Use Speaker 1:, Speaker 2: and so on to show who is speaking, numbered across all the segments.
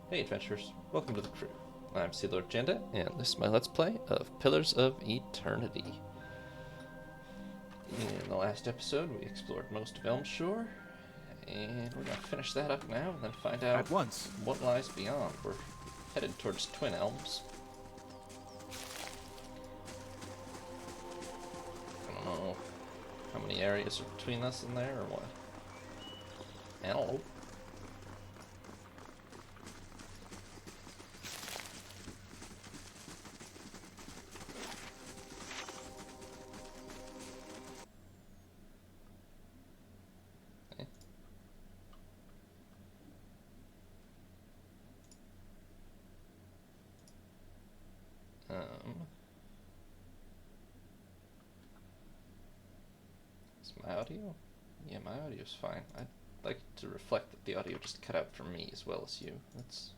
Speaker 1: Hey adventurers, welcome to the crew. I'm Sea Lord Jenda, and this is my Let's Play of Pillars of Eternity. In the last episode, we explored most of Elmshore, and we're going to finish that up now and then find out what lies beyond. We're headed towards Twin Elms. I don't know how many areas are between us and there, or what. Hello. Is my audio? Yeah, my audio's fine. I'd like to reflect that the audio just cut out for me as well as you. That's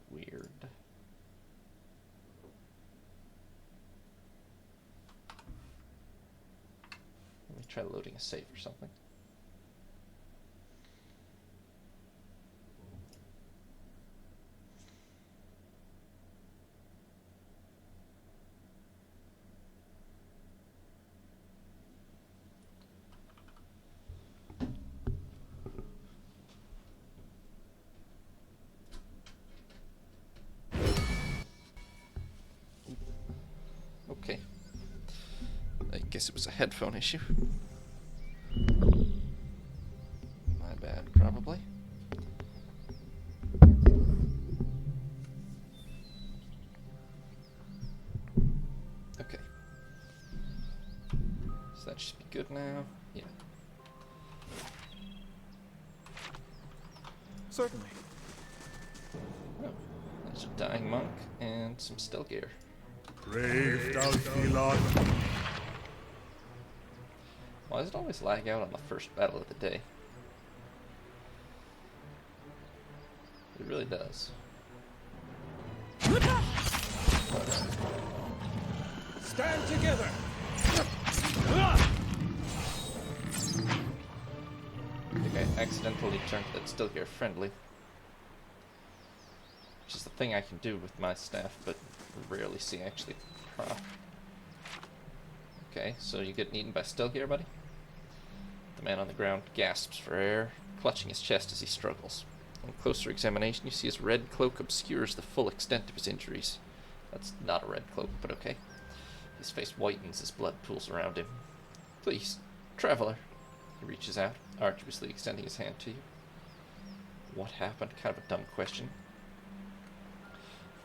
Speaker 1: weird. Let me try loading a save or something. Okay. I guess it was a headphone issue. My bad, probably. Okay. So that should be good now. Yeah.
Speaker 2: Certainly.
Speaker 1: Oh, there's a dying monk and some still gear.
Speaker 2: Brave Dalfilon.
Speaker 1: Why does it always lag out on the first battle of the day? It really does.
Speaker 2: Stand together.
Speaker 1: I think I accidentally turned that still gear friendly. Which is the thing I can do with my staff, but rarely see actually prop. Okay, so you get eaten by still gear, buddy? The man on the ground gasps for air, clutching his chest as he struggles. On closer examination, you see his red cloak obscures the full extent of his injuries. That's not a red cloak, but okay. His face whitens as blood pools around him. Please, traveler. He reaches out, arduously extending his hand to you. What happened? Kind of a dumb question.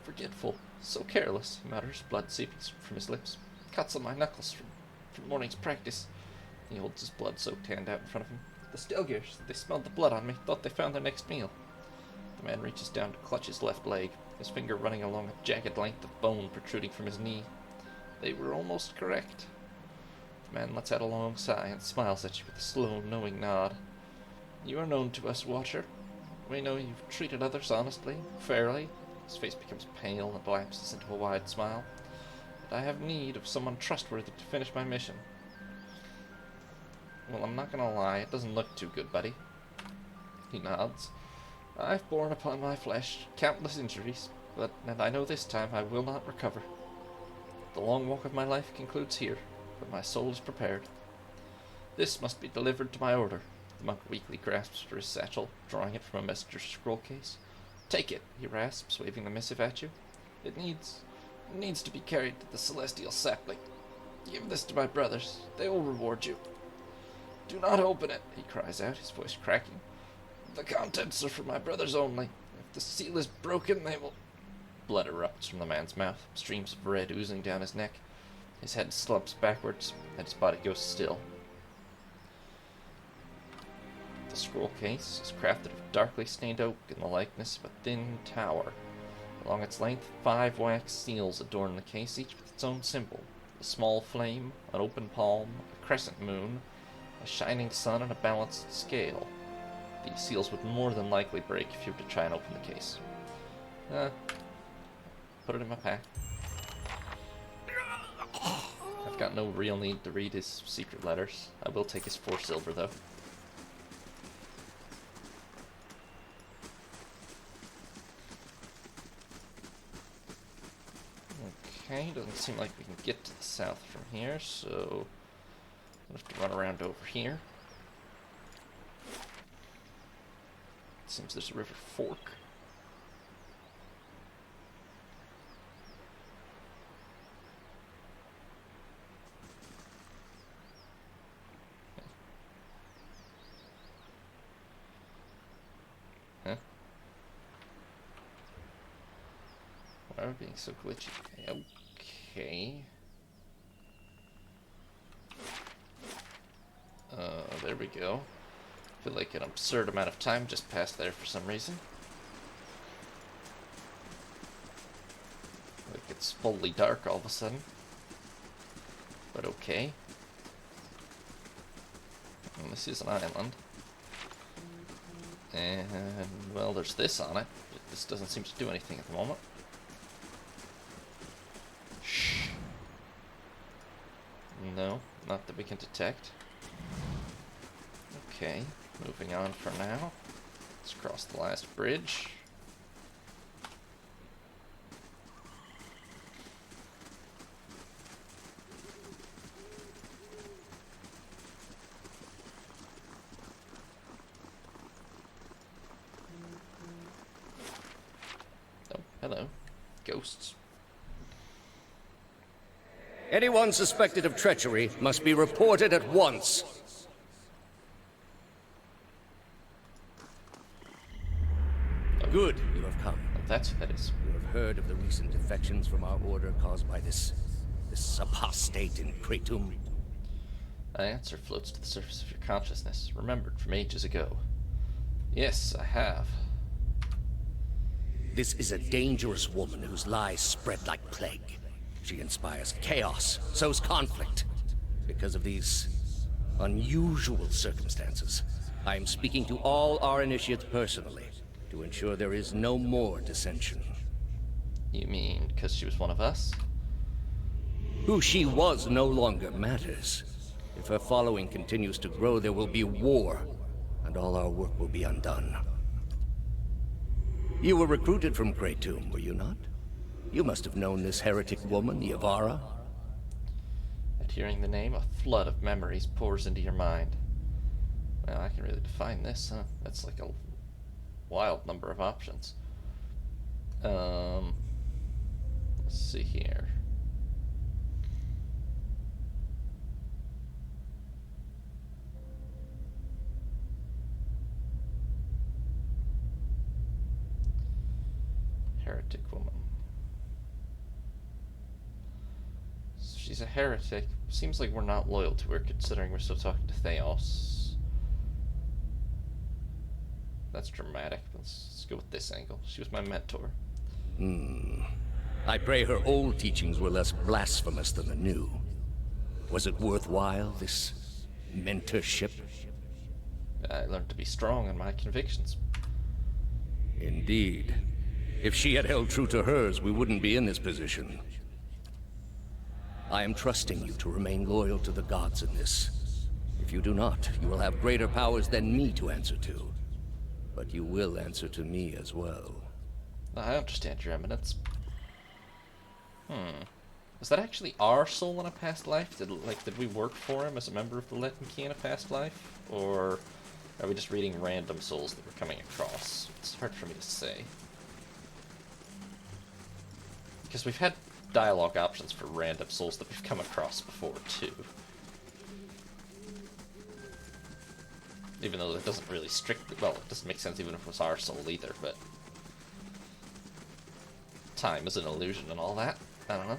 Speaker 1: Forgetful, so careless, he mutters, blood seeping from his lips. Cuts on my knuckles from morning's practice. He holds his blood-soaked hand out in front of him. The Stelgears, they smelled the blood on me, thought they found their next meal. The man reaches down to clutch his left leg, his finger running along a jagged length of bone protruding from his knee. They were almost correct. The man lets out a long sigh and smiles at you with a slow, knowing nod. You are known to us, Watcher. We know you've treated others honestly, fairly. His face becomes pale and lapses into a wide smile. But I have need of someone trustworthy to finish my mission. Well, I'm not gonna lie, it doesn't look too good, buddy. He nods. I've borne upon my flesh countless injuries, and I know this time I will not recover. The long walk of my life concludes here, but my soul is prepared. This must be delivered to my order. The monk weakly grasps for his satchel, drawing it from a messenger's scroll case. Take it, he rasps, waving the missive at you. It needs to be carried to the celestial sapling. Give this to my brothers. They will reward you. Do not open it, he cries out, his voice cracking. The contents are for my brothers only. If the seal is broken, they will... Blood erupts from the man's mouth, streams of red oozing down his neck. His head slumps backwards, and his body goes still. The scroll case is crafted of darkly stained oak in the likeness of a thin tower. Along its length, 5 wax seals adorn the case, each with its own symbol. A small flame, an open palm, a crescent moon, a shining sun, and a balanced scale. These seals would more than likely break if you were to try and open the case. Put it in my pack. I've got no real need to read his secret letters. I will take his 4 silver, though. Okay, doesn't seem like we can get to the south from here, so we'll have to run around over here. It seems there's a river fork. Huh? Why are we being so glitchy? Okay. There we go. I feel like an absurd amount of time just passed there for some reason. Like it's fully dark all of a sudden. But okay. And this is an island. And, well, there's this on it. But this doesn't seem to do anything at the moment. Shh. No, not that we can detect. Okay, moving on for now. Let's cross the last bridge. Oh, hello. Ghosts.
Speaker 3: Anyone suspected of treachery must be reported at once. Good, you have come.
Speaker 1: Oh, that's what that is.
Speaker 3: You have heard of the recent defections from our order caused by this apostate in Kratum.
Speaker 1: An answer floats to the surface of your consciousness, remembered from ages ago. Yes, I have.
Speaker 3: This is a dangerous woman whose lies spread like plague. She inspires chaos, sows conflict. Because of these unusual circumstances, I am speaking to all our initiates personally to ensure there is no more dissension.
Speaker 1: You mean because she was one of us?
Speaker 3: Who she was no longer matters. If her following continues to grow, there will be war, and all our work will be undone. You were recruited from Kratum, were you not? You must have known this heretic woman, Yavara.
Speaker 1: At hearing the name, a flood of memories pours into your mind. Well, I can really define this, huh? That's like a wild number of options. Let's see here. Heretic woman. So she's a heretic. Seems like we're not loyal to her, considering we're still talking to Theos. That's dramatic. Let's go with this angle. She was my mentor.
Speaker 3: I pray her old teachings were less blasphemous than the new. Was it worthwhile, this mentorship?
Speaker 1: I learned to be strong in my convictions.
Speaker 3: Indeed. If she had held true to hers, we wouldn't be in this position. I am trusting you to remain loyal to the gods in this. If you do not, you will have greater powers than me to answer to. But you will answer to me as well.
Speaker 1: I understand, Your Eminence. Was that actually our soul in a past life? Did we work for him as a member of the Letten Key in a past life? Or are we just reading random souls that we're coming across? It's hard for me to say. Because we've had dialogue options for random souls that we've come across before, too. Even though that doesn't really strictly... Well, it doesn't make sense even if it was our soul either, but... Time is an illusion and all that. I don't know.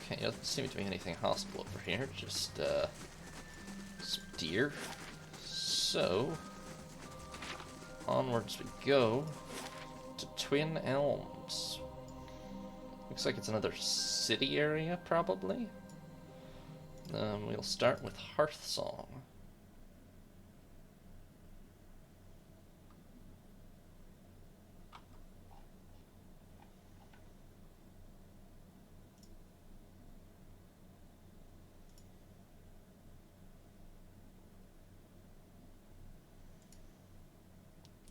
Speaker 1: Okay, doesn't seem to be anything hostile over here. Just, some deer. So... onwards we go to Twin Elms. Looks like it's another city area, probably. We'll start with Hearthsong.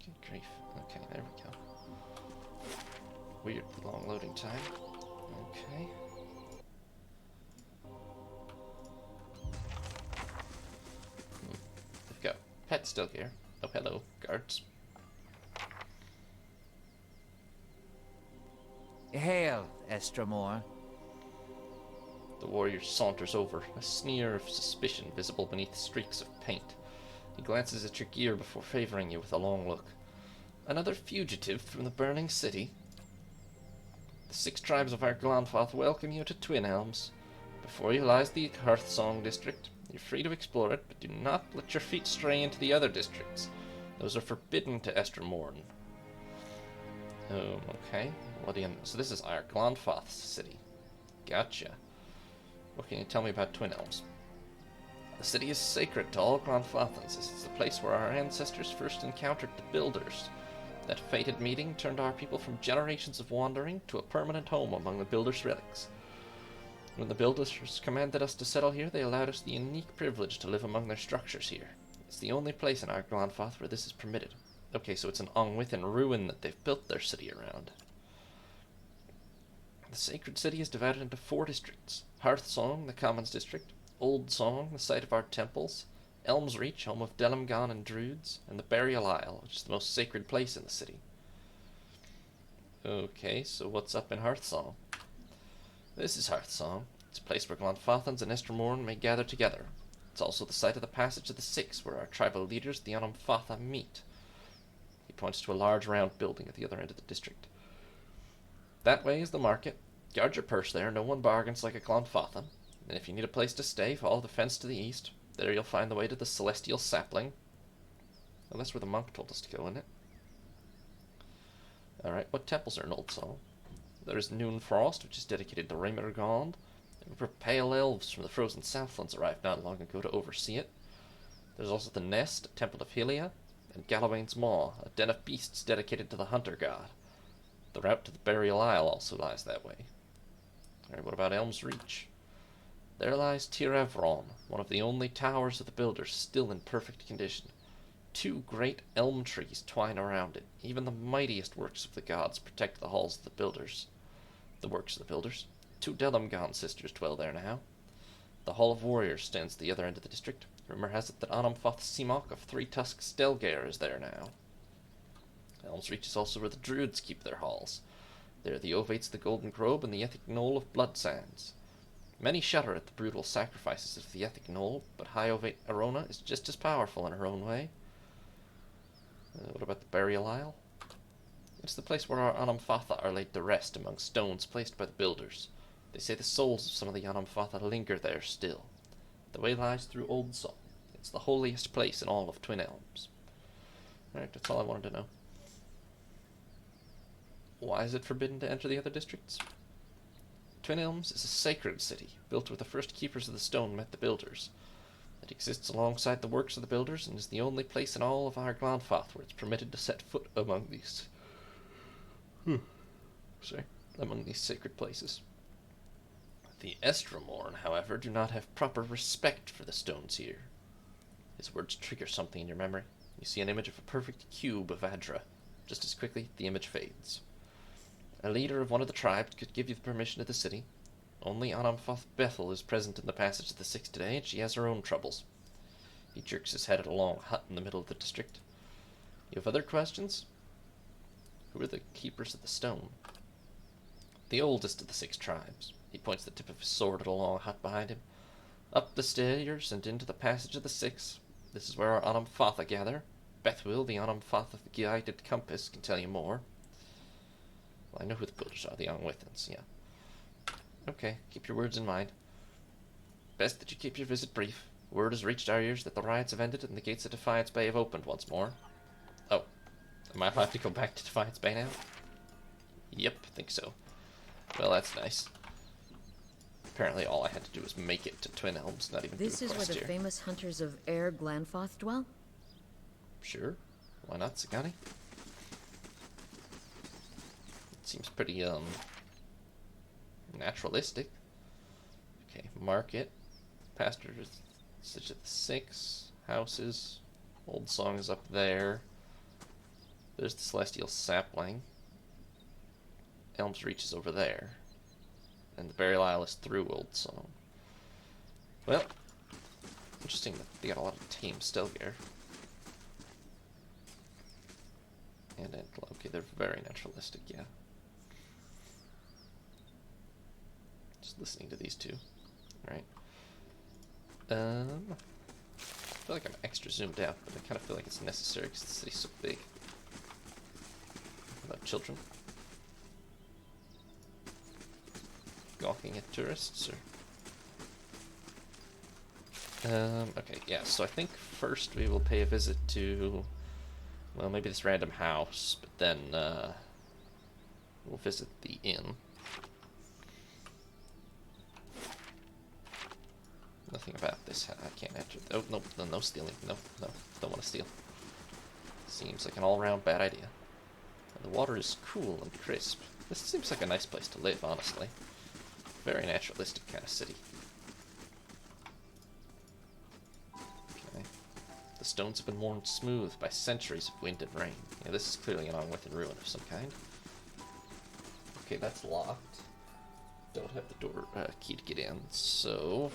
Speaker 1: Good grief. weird, the long loading time. Okay. They've got pets still here. Oh, hello, guards.
Speaker 4: Hail, Estremor.
Speaker 1: The warrior saunters over, a sneer of suspicion visible beneath streaks of paint. He glances at your gear before favoring you with a long look. Another fugitive from the burning city? The 6 tribes of our Glanfathan welcome you to Twin Elms. Before you lies the Hearthsong district. You're free to explore it, but do not let your feet stray into the other districts. Those are forbidden to Estremor. Okay. What do you... So this is our Glanfathan city. Gotcha. What can you tell me about Twin Elms? The city is sacred to all Glanfathans. It's the place where our ancestors first encountered the Builders. That fated meeting turned our people from generations of wandering to a permanent home among the Builders' relics. When the Builders commanded us to settle here, they allowed us the unique privilege to live among their structures here. It's the only place in our Glanfathan where this is permitted. Okay, so it's an Ongwithan ruin that they've built their city around. The sacred city is divided into 4 districts. Hearthsong, the Commons district. Old Song, the site of our temples. Elms Reach, home of Delimgan and Druids. And the Burial Isle, which is the most sacred place in the city. Okay, so what's up in Hearthsong? This is Hearthsong. It's a place where Glanfathans and Estremor may gather together. It's also the site of the Passage of the Six, where our tribal leaders, the Onamfatha, meet. He points to a large round building at the other end of the district. That way is the market. Guard your purse there, no one bargains like a Glanfathan. And if you need a place to stay, follow the fence to the east. There you'll find the way to the Celestial Sapling. Well, that's where the monk told us to go, isn't it? Alright, what temples are in Old Song? There is Noonfrost, which is dedicated to Remergond. Where pale elves from the frozen Southlands arrived not long ago to oversee it. There's also the Nest, a temple of Hylia, and Galawain's Maw, a den of beasts dedicated to the hunter god. The route to the Burial Isle also lies that way. Alright, what about Elms Reach? There lies Tir Evron, one of the only towers of the Builders still in perfect condition. 2 great elm trees twine around it. Even the mightiest works of the gods protect the halls of the Builders. The works of the Builders. 2 Delimgan sisters dwell there now. The Hall of Warriors stands at the other end of the district. Rumor has it that Onamfatha Simok of 3 Tusk Stelgaer is there now. Elms Reach is also where the Druids keep their halls. There the Ovates of the Golden Grove and the Ethic Knoll of Blood Sands. Many shudder at the brutal sacrifices of the Ethic Knoll, but High Ovate Arona is just as powerful in her own way. What about the Burial Isle? It's the place where our Onamfatha are laid to rest among stones placed by the Builders. They say the souls of some of the Onamfatha linger there still. The way lies through Old Song. It's the holiest place in all of Twin Elms. Alright, that's all I wanted to know. Why is it forbidden to enter the other districts? Twin Elms is a sacred city, built where the first keepers of the stone met the Builders. It exists alongside the works of the Builders, and is the only place in all of our Glanfathan where it's permitted to set foot among these... among these sacred places. The Estremor, however, do not have proper respect for the stones here. His words trigger something in your memory. You see an image of a perfect cube of Adra. Just as quickly, the image fades. A leader of one of the tribes could give you the permission to the city. Only Onamfatha Bethel is present in the Passage of the Six today, and she has her own troubles. He jerks his head at a long hut in the middle of the district. You have other questions? Who are the keepers of the stone? The oldest of the 6 tribes. He points the tip of his sword at a long hut behind him. Up the stairs and into the Passage of the Six. This is where our Onamfatha gather. Bethwill, the Onamfatha Guided Compass, can tell you more. Well, I know who the Builders are, the Ongwithans, yeah. Okay, keep your words in mind. Best that you keep your visit brief. Word has reached our ears that the riots have ended and the gates of Defiance Bay have opened once more. Oh, am I allowed to go back to Defiance Bay now? Yep, I think so. Well, that's nice. Apparently all I had to do was make it to Twin Elms, not even
Speaker 5: This
Speaker 1: do a
Speaker 5: is where
Speaker 1: quest
Speaker 5: the
Speaker 1: here.
Speaker 5: famous hunters of Air Glanfathan dwell?
Speaker 1: Sure. Why not, Sagani? It seems pretty, naturalistic. Okay, market. Pastor is such at the 6. Houses. Old Song is up there. There's the Celestial Sapling. Elms reaches over there. And the burial isle is through Old Song. Well, interesting that they got a lot of tame Stelgare. And okay, they're very naturalistic, yeah. Just listening to these two. Right. I feel like I'm extra zoomed out, but I kind of feel like it's necessary because the city's so big. About children. Gawking at tourists, or... okay, yeah, so I think first we will pay a visit to... Well, maybe this random house, but then, we'll visit the inn. Nothing about this. I can't enter. Oh, no, no stealing. No, don't want to steal. Seems like an all-round bad idea. And the water is cool and crisp. This seems like a nice place to live, honestly. Very naturalistic kind of city. Okay. The stones have been worn smooth by centuries of wind and rain. Yeah, this is clearly an unwitting ruin of some kind. Okay, that's locked. Don't have the door key to get in, so...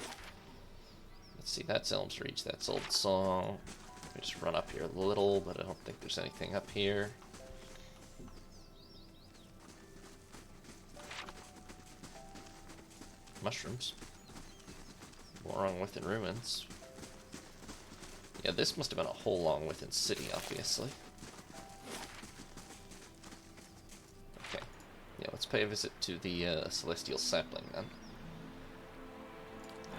Speaker 1: Let's see, that's Elms Reach, that's Old Song. Let me just run up here a little, but I don't think there's anything up here. Mushrooms. More Unwithin Ruins. Yeah, this must have been a whole Unwithin city, obviously. Okay. Yeah, let's pay a visit to the Celestial Sapling, then.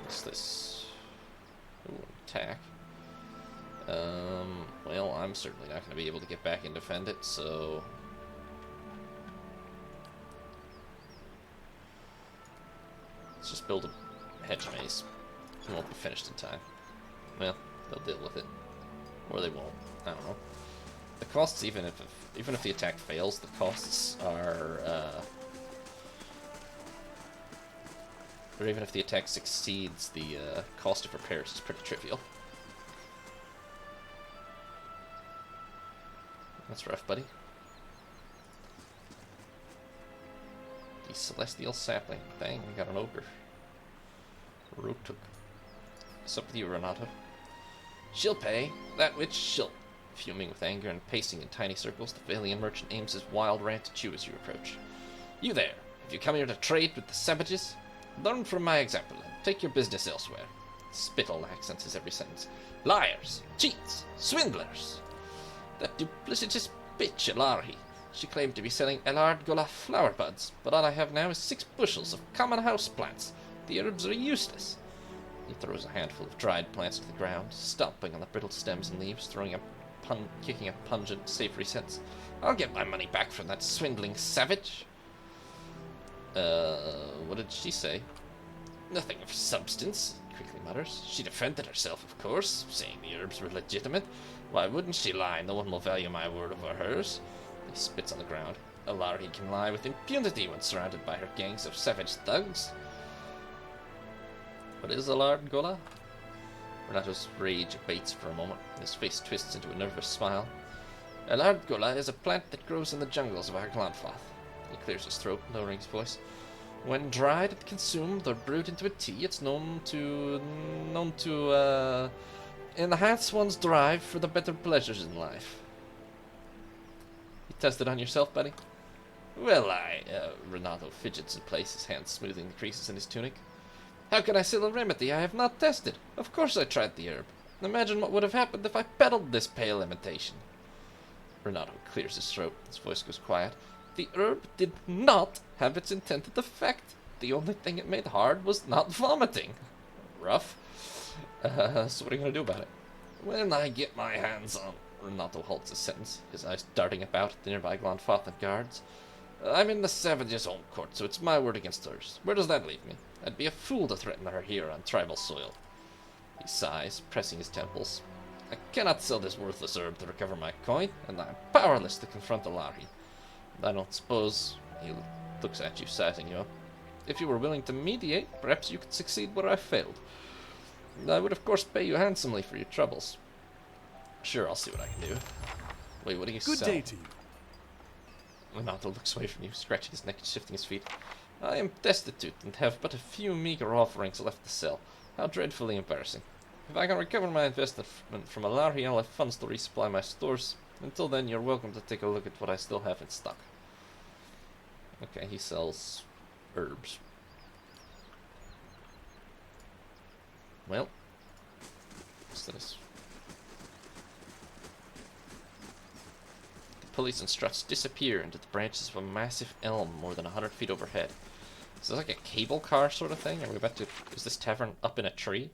Speaker 1: What's this? Ooh, attack. Well, I'm certainly not going to be able to get back and defend it, so... Let's just build a hedge maze. It won't be finished in time. Well, they'll deal with it. Or they won't. I don't know. The costs, even if the attack fails, the costs are... or even if the attack succeeds, the cost of repairs is pretty trivial. That's rough, buddy. The Celestial Sapling. Dang, we got an ogre. Rotok. What's up with you, Renato? She'll pay. That witch, she'll... Fuming with anger and pacing in tiny circles, the Valian merchant aims his wild rant at you as you approach. You there! Have you come here to trade with the savages? Learn from my example and take your business elsewhere. Spittle accents his every sentence. Liars! Cheats! Swindlers! That duplicitous bitch, Elarhi. She claimed to be selling Elard Gola flower buds, but all I have now is 6 bushels of common house plants. The herbs are useless. He throws a handful of dried plants to the ground, stomping on the brittle stems and leaves, kicking a pungent, savory scent. I'll get my money back from that swindling savage. What did she say? Nothing of substance, he quickly mutters. She defended herself, of course, saying the herbs were legitimate. Why wouldn't she lie? No one will value my word over hers. He spits on the ground. Elarhi can lie with impunity when surrounded by her gangs of savage thugs. What is Elard Gola? Renato's rage abates for a moment. His face twists into a nervous smile. Elard Gola is a plant that grows in the jungles of our Glanfathan. He clears his throat, lowering his voice. When dried and consumed or brewed into a tea, it's known to enhance one's drive for the better pleasures in life. You tested on yourself, buddy? Well, Renato fidgets in place, his hands smoothing the creases in his tunic. How can I sell a remedy I have not tested? Of course I tried the herb. Imagine what would have happened if I peddled this pale imitation. Renato clears his throat. His voice goes quiet. The herb did not have its intended effect. The only thing it made hard was not vomiting. Rough. So what are you going to do about it? When I get my hands on... Renato halts his sentence, his eyes darting about at the nearby Glanfathan guards. I'm in the savage's home court, so it's my word against hers. Where does that leave me? I'd be a fool to threaten her here on tribal soil. He sighs, pressing his temples. I cannot sell this worthless herb to recover my coin, and I'm powerless to confront Elarhi. I don't suppose... He looks at you, sizing you up. If you were willing to mediate, perhaps you could succeed where I failed. I would of course pay you handsomely for your troubles. Sure, I'll see what I can do. Wait, what do you sell?
Speaker 2: Good day to you.
Speaker 1: Renato looks away from you, scratching his neck and shifting his feet. I am destitute and have but a few meager offerings left to sell. How dreadfully embarrassing. If I can recover my investment from Alari, I'll have funds to resupply my stores. Until then, you're welcome to take a look at what I still have in stock. Okay, he sells herbs. Well, what's this? The pulleys and struts disappear into the branches of a massive elm more than 100 feet overhead. Is this like a cable car sort of thing? Are we about to... Is this tavern up in a tree?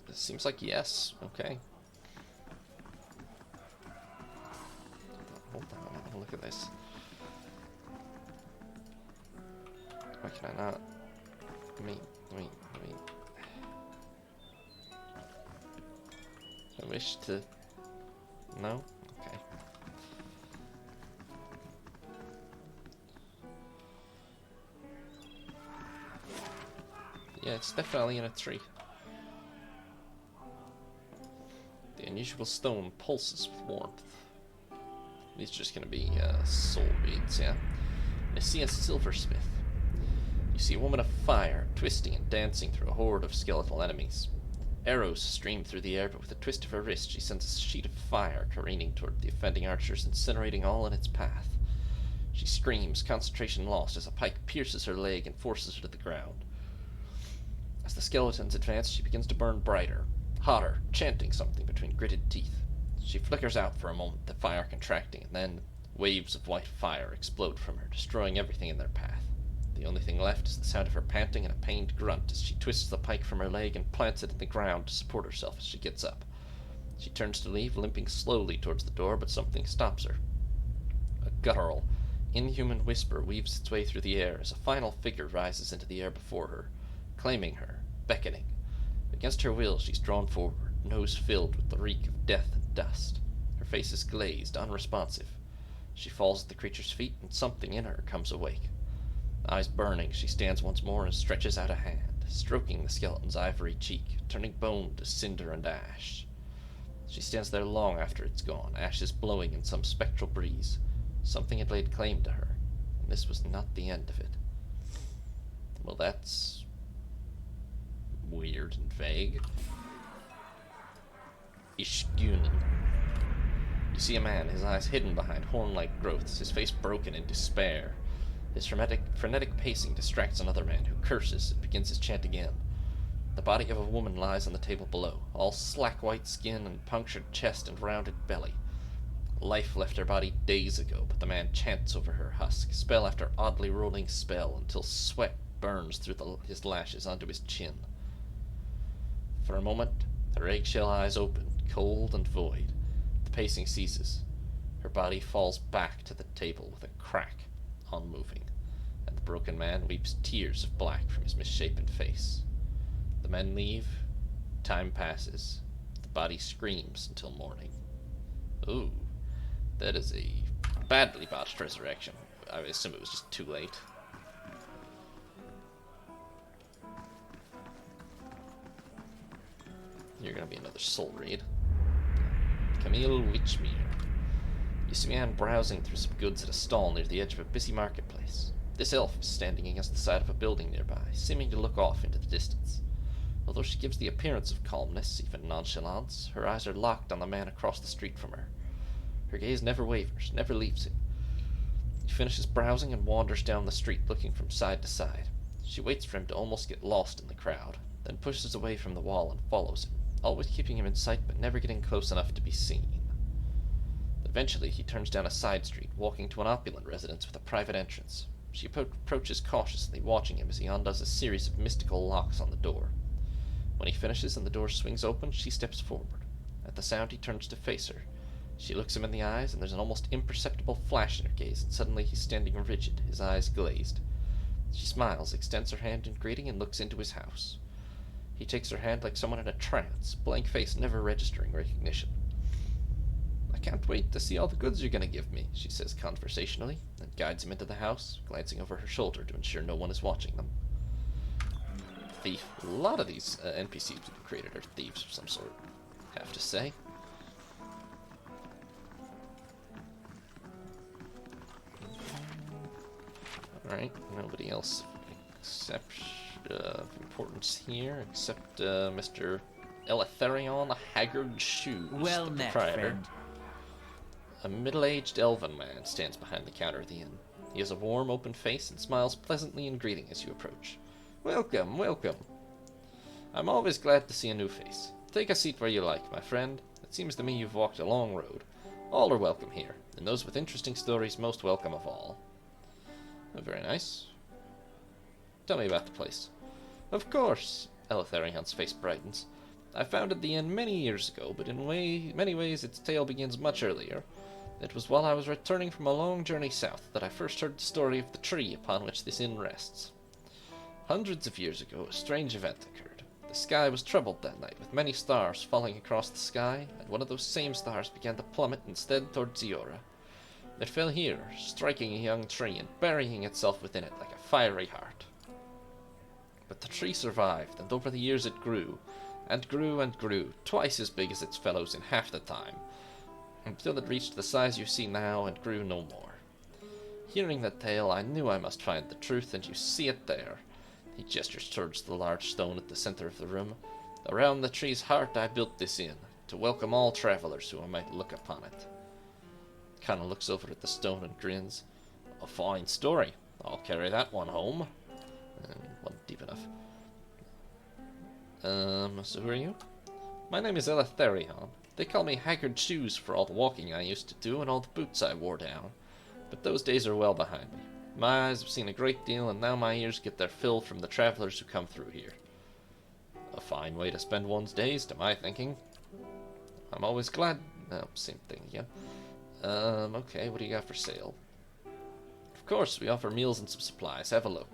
Speaker 1: It seems like yes. Okay. Hold on, look at this. Why can I not? Let me. I wish to. No? Okay. Yeah, it's definitely in a tree. The unusual stone pulses with warmth. These are just gonna be soul beads, yeah? I see a silversmith. You see a woman of fire, twisting and dancing through a horde of skeletal enemies. Arrows stream through the air, but with a twist of her wrist, she sends a sheet of fire careening toward the offending archers, incinerating all in its path. She screams, concentration lost, as a pike pierces her leg and forces her to the ground. As the skeletons advance, she begins to burn brighter, hotter, chanting something between gritted teeth. She flickers out for a moment, the fire contracting, and then waves of white fire explode from her, destroying everything in their path. The only thing left is the sound of her panting and a pained grunt as she twists the pike from her leg and plants it in the ground to support herself as she gets up. She turns to leave, limping slowly towards the door, but something stops her. A guttural, inhuman whisper weaves its way through the air as a final figure rises into the air before her, claiming her, beckoning. Against her will, she's drawn forward, nose filled with the reek of death and dust. Her face is glazed, unresponsive. She falls at the creature's feet, and something in her comes awake. Eyes burning, she stands once more and stretches out a hand, stroking the skeleton's ivory cheek, turning bone to cinder and ash. She stands there long after it's gone, ashes blowing in some spectral breeze. Something had laid claim to her, and this was not the end of it. Well, that's weird and vague. Ishgunen. You see a man, his eyes hidden behind horn-like growths, his face broken in despair. His frenetic pacing distracts another man, who curses and begins his chant again. The body of a woman lies on the table below, all slack white skin and punctured chest and rounded belly. Life left her body days ago, but the man chants over her husk, spell after oddly rolling spell, until sweat burns through his lashes onto his chin. For a moment, her eggshell eyes open, cold and void. The pacing ceases. Her body falls back to the table with a crack, unmoving, and the broken man weeps tears of black from his misshapen face. The men leave. Time passes. The body screams until morning. Ooh, that is a badly botched resurrection. I assume it was just too late. You're gonna be another soul read. Camille Witchmere. You see a man browsing through some goods at a stall near the edge of a busy marketplace. This elf is standing against the side of a building nearby, seeming to look off into the distance. Although she gives the appearance of calmness, even nonchalance, her eyes are locked on the man across the street from her. Her gaze never wavers, never leaves him. He finishes browsing and wanders down the street, looking from side to side. She waits for him to almost get lost in the crowd, then pushes away from the wall and follows him, always keeping him in sight but never getting close enough to be seen. Eventually, he turns down a side street, walking to an opulent residence with a private entrance. She approaches cautiously, watching him as he undoes a series of mystical locks on the door. When he finishes and the door swings open, she steps forward. At the sound, he turns to face her. She looks him in the eyes, and there's an almost imperceptible flash in her gaze, and suddenly he's standing rigid, his eyes glazed. She smiles, extends her hand in greeting, and looks into his house. He takes her hand like someone in a trance, blank face never registering recognition. "I can't wait to see all the goods you're going to give me," she says conversationally, and guides him into the house, glancing over her shoulder to ensure no one is watching them. Thief. A lot of these NPCs we've created are thieves of some sort. have to say. Alright, nobody else except of importance here, except Mr. Eleutherion Haggard Shoes,
Speaker 4: Well
Speaker 1: the
Speaker 4: met,
Speaker 1: proprietor.
Speaker 4: friend.
Speaker 1: A middle-aged elven man stands behind the counter of the inn. He has a warm, open face and smiles pleasantly in greeting as you approach. Welcome, welcome. I'm always glad to see a new face. Take a seat where you like, my friend. It seems to me you've walked a long road. All are welcome here, and those with interesting stories most welcome of all. Oh, very nice. Tell me about the place. Of course, Eleutherian's face brightens. I founded the inn many years ago, but in many ways its tale begins much earlier. It was while I was returning from a long journey south that I first heard the story of the tree upon which this inn rests. Hundreds of years ago, a strange event occurred. The sky was troubled that night, with many stars falling across the sky, and one of those same stars began to plummet instead toward Ziora. It fell here, striking a young tree and burying itself within it like a fiery heart. But the tree survived, and over the years it grew, and grew and grew, twice as big as its fellows in half the time, until it reached the size you see now and grew no more. Hearing that tale, I knew I must find the truth, and you see it there. He gestures towards the large stone at the center of the room. Around the tree's heart I built this inn, to welcome all travelers who might look upon it. Kinda looks over at the stone and grins. A fine story. I'll carry that one home. Wasn't deep enough. So who are you? My name is Eleutherion. They call me Haggard Shoes for all the walking I used to do and all the boots I wore down. But those days are well behind me. My eyes have seen a great deal, and now my ears get their fill from the travelers who come through here. A fine way to spend one's days, to my thinking. I'm always glad... Oh, same thing again. Okay, what do you got for sale? Of course, we offer meals and some supplies. Have a look.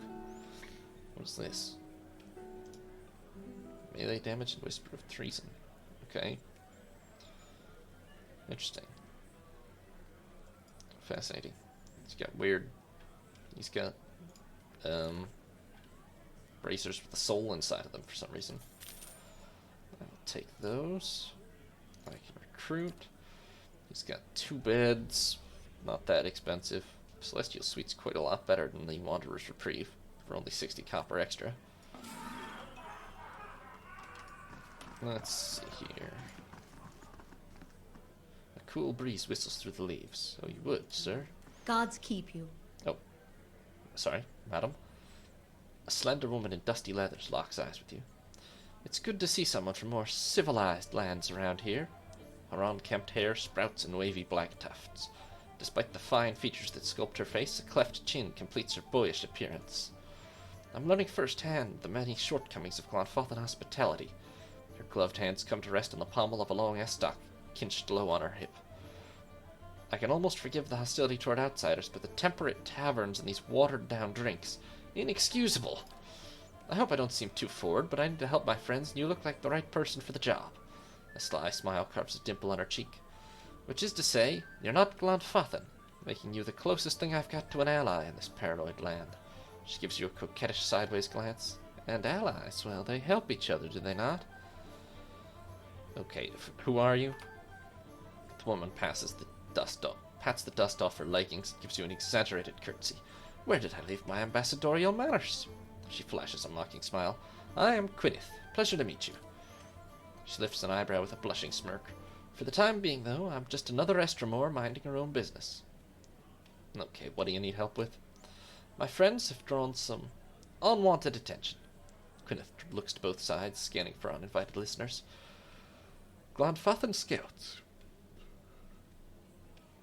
Speaker 1: What's this? Melee damage and whisper of treason. Okay. Interesting. Fascinating. He's got weird... He's got, bracers with a soul inside of them for some reason. I'll take those. I can recruit. He's got 2 beds. Not that expensive. Celestial Suite's quite a lot better than the Wanderer's Reprieve for only 60 copper extra. Let's see here. A cool breeze whistles through the leaves. Oh, you would, sir.
Speaker 5: Gods keep you.
Speaker 1: Oh. Sorry, madam. A slender woman in dusty leathers locks eyes with you. It's good to see someone from more civilized lands around here. Her unkempt hair sprouts in wavy black tufts. Despite the fine features that sculpt her face, a cleft chin completes her boyish appearance. I'm learning firsthand the many shortcomings of Glanfathan hospitality. Her gloved hands come to rest on the pommel of a long estoc, cinched low on her hip. I can almost forgive the hostility toward outsiders, but the temperate taverns and these watered-down drinks, inexcusable. I hope I don't seem too forward, but I need to help my friends, and you look like the right person for the job. A sly smile carves a dimple on her cheek. Which is to say, you're not Glanfathan, making you the closest thing I've got to an ally in this paranoid land. She gives you a coquettish sideways glance. And allies, well, they help each other, do they not? Okay, who are you? The woman pats the dust off her leggings and gives you an exaggerated curtsy. Where did I leave my ambassadorial manners? She flashes a mocking smile. I am Quinith. Pleasure to meet you. She lifts an eyebrow with a blushing smirk. For the time being, though, I'm just another Estremor minding her own business. Okay, what do you need help with? My friends have drawn some unwanted attention. Quinith looks to both sides, scanning for uninvited listeners. Glanfathan scouts.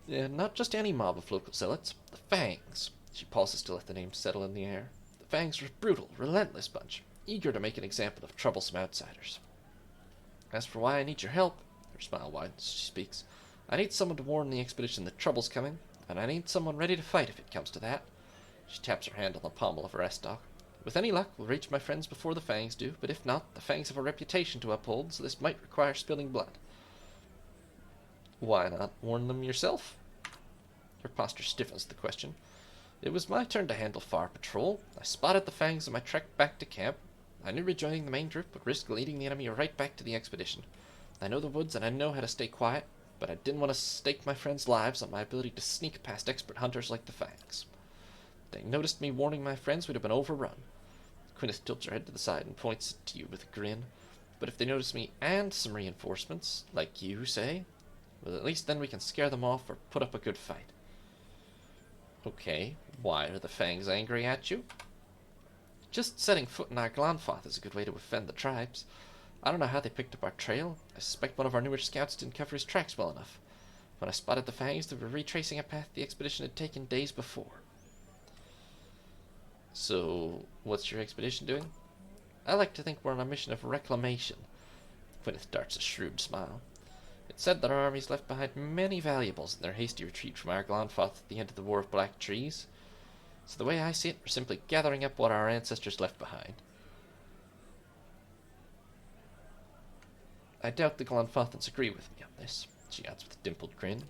Speaker 1: Yeah, not just any mob of local zealots. The Fangs. She pauses to let the name settle in the air. The Fangs are a brutal, relentless bunch, eager to make an example of troublesome outsiders. As for why I need your help, her smile widens as she speaks, I need someone to warn the expedition that trouble's coming, and I need someone ready to fight if it comes to that. She taps her hand on the pommel of her estoc. With any luck, we'll reach my friends before the Fangs do, but if not, the Fangs have a reputation to uphold, so this might require spilling blood. Why not warn them yourself? Her posture stiffens at the question. It was my turn to handle far patrol. I spotted the Fangs on my trek back to camp. I knew rejoining the main group would risk leading the enemy right back to the expedition. I know the woods and I know how to stay quiet, but I didn't want to stake my friends' lives on my ability to sneak past expert hunters like the Fangs. If they noticed me warning my friends, we'd have been overrun. Gwyneth tilts her head to the side and points to you with a grin. But if they notice me and some reinforcements, like you say, well, at least then we can scare them off or put up a good fight. Okay, why are the Fangs angry at you? Just setting foot in our Glanfathan is a good way to offend the tribes. I don't know how they picked up our trail. I suspect one of our newer scouts didn't cover his tracks well enough. When I spotted the Fangs, they were retracing a path the expedition had taken days before. So, what's your expedition doing? I like to think we're on a mission of reclamation. Gwyneth darts a shrewd smile. It's said that our armies left behind many valuables in their hasty retreat from our Glanfathan at the end of the War of Black Trees. So the way I see it, we're simply gathering up what our ancestors left behind. I doubt the Glanfathans agree with me on this, she adds with a dimpled grin.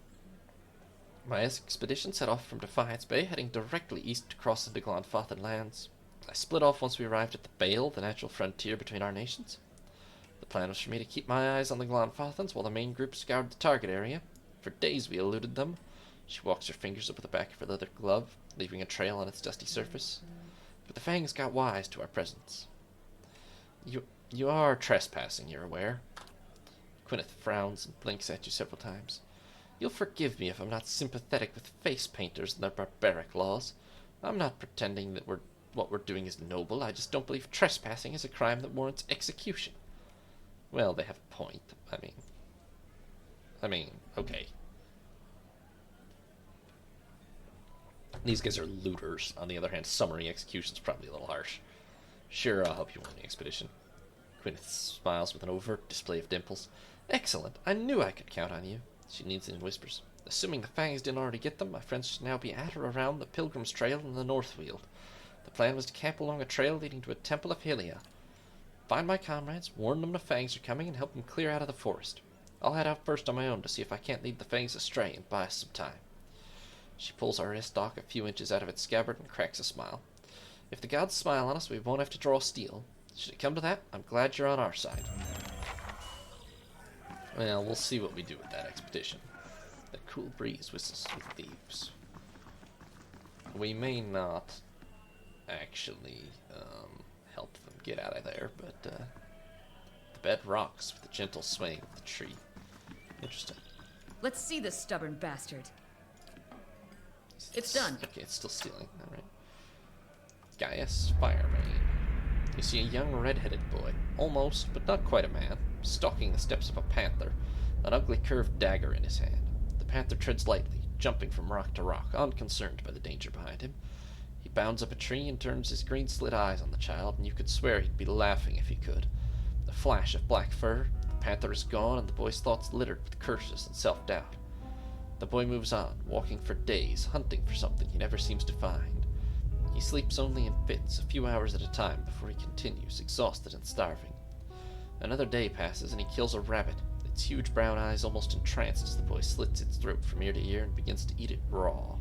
Speaker 1: My expedition set off from Defiance Bay, heading directly east to cross into Glanfathan lands. I split off once we arrived at the Bale, the natural frontier between our nations. The plan was for me to keep my eyes on the Glanfathans while the main group scoured the target area. For days we eluded them. She walks her fingers over the back of her leather glove, leaving a trail on its dusty surface. But the Fangs got wise to our presence. You are trespassing, you're aware. Gwyneth frowns and blinks at you several times. You'll forgive me if I'm not sympathetic with face painters and their barbaric laws. I'm not pretending that what we're doing is noble. I just don't believe trespassing is a crime that warrants execution. Well, they have a point. I mean, okay. These guys are looters. On the other hand, summary execution's probably a little harsh. Sure, I'll help you on the expedition. Gwyneth smiles with an overt display of dimples. Excellent. I knew I could count on you. She leans in and whispers. Assuming the Fangs didn't already get them, my friends should now be at or around the Pilgrim's Trail in the Northfield. The plan was to camp along a trail leading to a temple of Hylia. Find my comrades, warn them the Fangs are coming, and help them clear out of the forest. I'll head out first on my own to see if I can't lead the Fangs astray and buy us some time. She pulls her wristlock a few inches out of its scabbard and cracks a smile. If the gods smile on us, we won't have to draw steel. Should it come to that, I'm glad you're on our side. Well, we'll see what we do with that expedition. The cool breeze whistles through the leaves. We may not actually help them get out of there, but the bed rocks with a gentle swaying of the tree. Interesting.
Speaker 5: Let's see this stubborn bastard. It's done.
Speaker 1: Okay, it's still stealing. Alright. Gaius Firebane. You see a young red-headed boy, almost, but not quite a man, stalking the steps of a panther, an ugly curved dagger in his hand. The panther treads lightly, jumping from rock to rock, unconcerned by the danger behind him. He bounds up a tree and turns his green-slit eyes on the child, and you could swear he'd be laughing if he could. A flash of black fur, the panther is gone, and the boy's thoughts littered with curses and self-doubt. The boy moves on, walking for days, hunting for something he never seems to find. He sleeps only in fits, a few hours at a time, before he continues, exhausted and starving. Another day passes, and he kills a rabbit, its huge brown eyes almost entranced as the boy slits its throat from ear to ear and begins to eat it raw.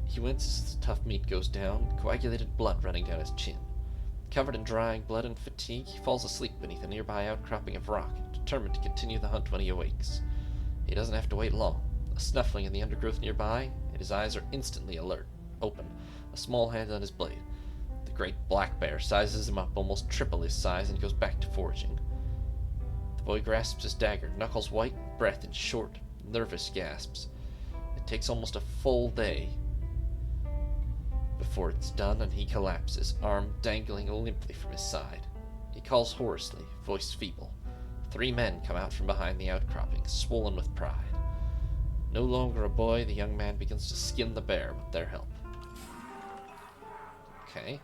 Speaker 1: He winces as the tough meat goes down, coagulated blood running down his chin. Covered in drying blood and fatigue, he falls asleep beneath a nearby outcropping of rock, determined to continue the hunt when he awakes. He doesn't have to wait long. A snuffling in the undergrowth nearby, and his eyes are instantly alert, open, a small hand on his blade. The great black bear sizes him up almost triple his size and goes back to foraging. The boy grasps his dagger, knuckles white, breath in short, nervous gasps. It takes almost a full day before it's done, and he collapses, arm dangling limply from his side. He calls hoarsely, voice feeble. 3 men come out from behind the outcropping, swollen with pride. No longer a boy, the young man begins to skin the bear with their help. Okay.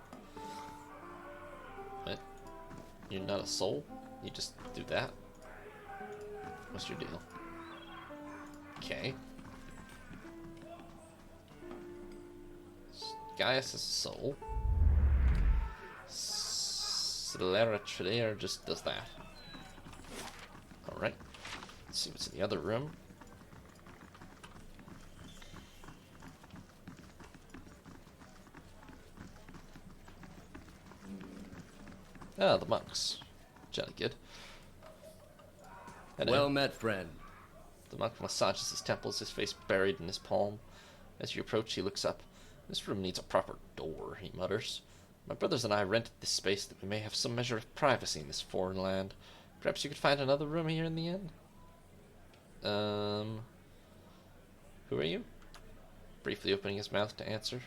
Speaker 1: What? You're not a soul? You just do that? What's your deal? Okay. Gaius is a soul. Celeratrader just does that. Alright. Let's see what's in the other room. Ah, the monks. Jolly good. Hello.
Speaker 3: Well met, friend.
Speaker 1: The monk massages his temples, his face buried in his palm. As you approach, he looks up. This room needs a proper door, he mutters. My brothers and I rented this space that we may have some measure of privacy in this foreign land. Perhaps you could find another room here in the inn? Who are you? Briefly opening his mouth to answer.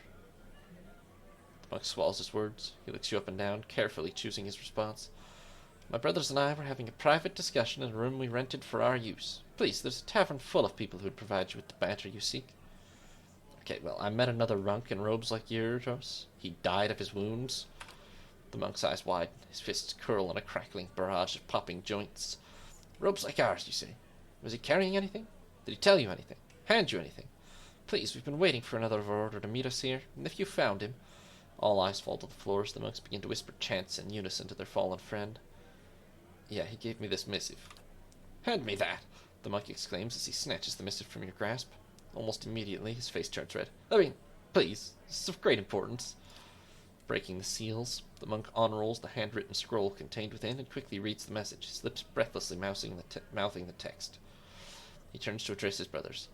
Speaker 1: The monk swallows his words. He looks you up and down, carefully choosing his response. My brothers and I were having a private discussion in a room we rented for our use. Please, there's a tavern full of people who would provide you with the banter you seek. Okay, well, I met another runk in robes like yours. He died of his wounds. The monk's eyes widen. His fists curl in a crackling barrage of popping joints. Robes like ours, you say? Was he carrying anything? Did he tell you anything? Hand you anything? Please, we've been waiting for another order to meet us here, and if you found him... All eyes fall to the floor as the monks begin to whisper chants in unison to their fallen friend. Yeah, he gave me this missive. Hand me that! The monk exclaims as he snatches the missive from your grasp. Almost immediately, his face turns red. I mean, please, this is of great importance. Breaking the seals, the monk unrolls the handwritten scroll contained within and quickly reads the message, his lips breathlessly mouthing the text. He turns to address his brothers.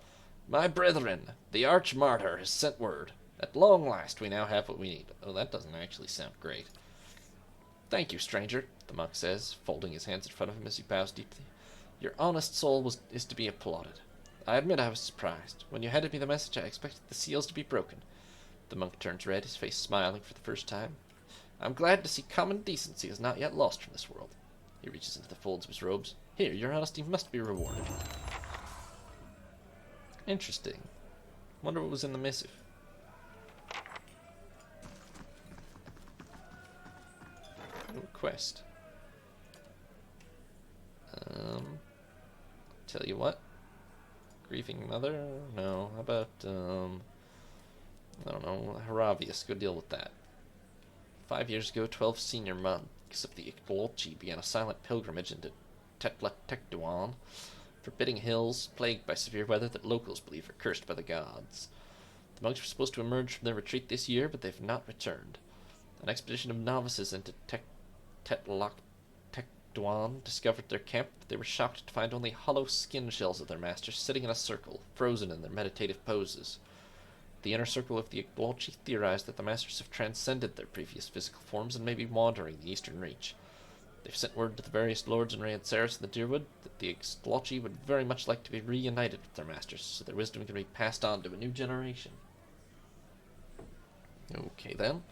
Speaker 1: My brethren, the arch-martyr has sent word. At long last, we now have what we need. Oh, that doesn't actually sound great. Thank you, stranger, the monk says, folding his hands in front of him as he bows deeply. Your honest soul is to be applauded. I admit I was surprised. When you handed me the message, I expected the seals to be broken. The monk turns red, his face smiling for the first time. I'm glad to see common decency is not yet lost from this world. He reaches into the folds of his robes. Here, your honesty must be rewarded. Interesting. Wonder what was in the missive. Quest. Tell you what. Grieving mother? No. How about, I don't know, Haravius. Go deal with that. 5 years ago, 12 senior monks of the Iqbolchi began a silent pilgrimage into Tabletop-type, forbidding hills, plagued by severe weather that locals believe are cursed by the gods. The monks were supposed to emerge from their retreat this year, but they've not returned. An expedition of novices into Tabletop-type discovered their camp, but they were shocked to find only hollow skin shells of their masters sitting in a circle, frozen in their meditative poses. The inner circle of the Iqbolchi theorized that the masters have transcended their previous physical forms and may be wandering the eastern reach. They've sent word to the various lords in Raed Saris and the Deerwood that the Iqbolchi would very much like to be reunited with their masters, so their wisdom can be passed on to a new generation. Okay then.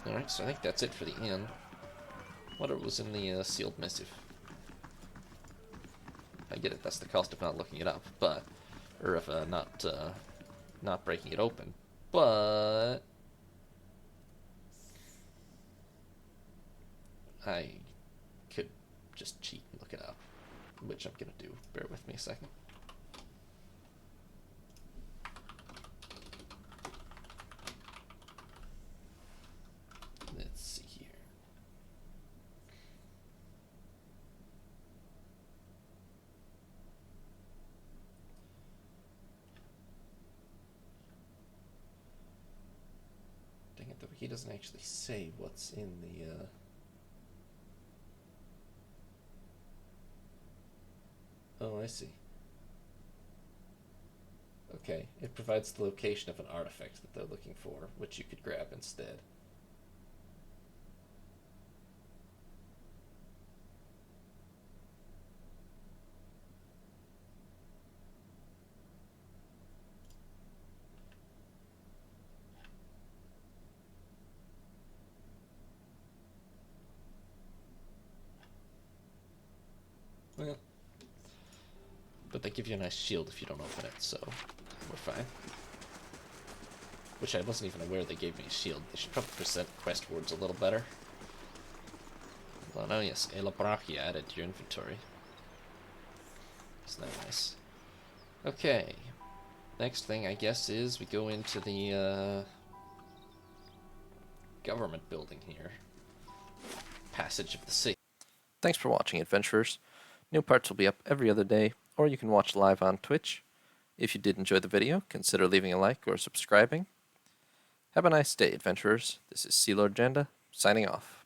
Speaker 1: Alright, so I think that's it for the inn. What was in the sealed missive? I get it, that's the cost of not looking it up, but... Or of not breaking it open. But... I could just cheat and look it up, which I'm gonna do. Bear with me a second. Let's see here. Dang it, the wiki doesn't actually say what's in the, Oh, I see. Okay, it provides the location of an artifact that they're looking for, which you could grab instead. Well, but they give you a nice shield if you don't open it, so we're fine. Which I wasn't even aware they gave me a shield. They should probably present quest words a little better. Well, no, yes, Elabrachia added to your inventory. Isn't that nice? Okay. Next thing, I guess, is we go into the government building here. Passage of the Sea. Thanks for watching, adventurers. New parts will be up every other day, or you can watch live on Twitch. If you did enjoy the video, consider leaving a like or subscribing. Have a nice day, adventurers. This is Sea Lord Janda, signing off.